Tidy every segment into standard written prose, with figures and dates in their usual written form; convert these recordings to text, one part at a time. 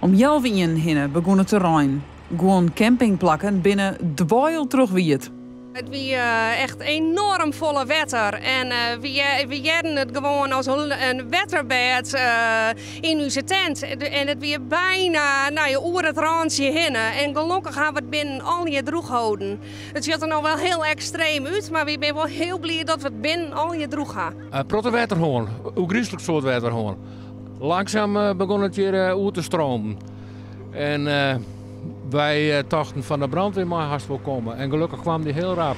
Om 11 hinnen begon het terrein. Gewoon campingplakken binnen dweil terug wiet. Het was echt enorm volle wetter en we hadden het gewoon als een wetterbed in onze tent. En het was bijna over het randje heen. En gelukkig hebben we het binnen al je droeg houden. Het ziet er nou wel heel extreem uit, maar we zijn wel heel blij dat we het binnen al je droeg hebben. Protte wetter gewoon, hoe griezelig soort wetter gewoon. Langzaam begon het weer uit te stromen. En wij dachten van de brandweer maar haast wel komen. En gelukkig kwam die heel rap.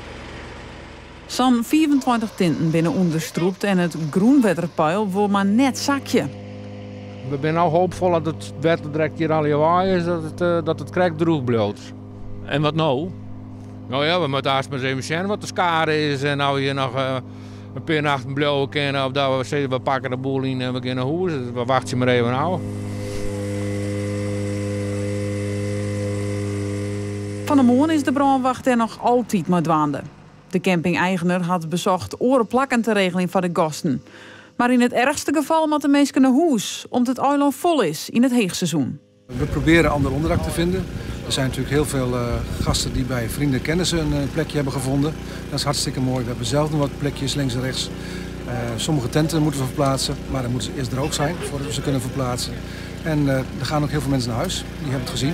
Zo'n 24 tinten binnen onderstroept en het groenwetterpeil wil maar net zakje. We zijn nou hoopvol dat het wetter direct hier al waaien is, dat het krijgt droog bloot. En wat nou? Nou ja, we moeten eerst maar eens even zien wat de schade is. En nou hier nog een paar nachten blauwe kennen. Of dat we zeggen, we pakken de boel in en we gaan naar huis. We wachten maar even nou. Van de morgen is de brandwacht er nog altijd maar dwaande. De camping-eigenaar had bezocht orenplakken te regelen voor de gasten. Maar in het ergste geval moet de mensen naar huis, omdat het eiland vol is in het heegseizoen. We proberen ander onderdak te vinden. Er zijn natuurlijk heel veel gasten die bij vrienden en kennissen een plekje hebben gevonden. Dat is hartstikke mooi. We hebben zelf nog wat plekjes links en rechts. Sommige tenten moeten we verplaatsen, maar dan moeten ze eerst droog zijn voordat we ze kunnen verplaatsen. En er gaan ook heel veel mensen naar huis, die hebben het gezien.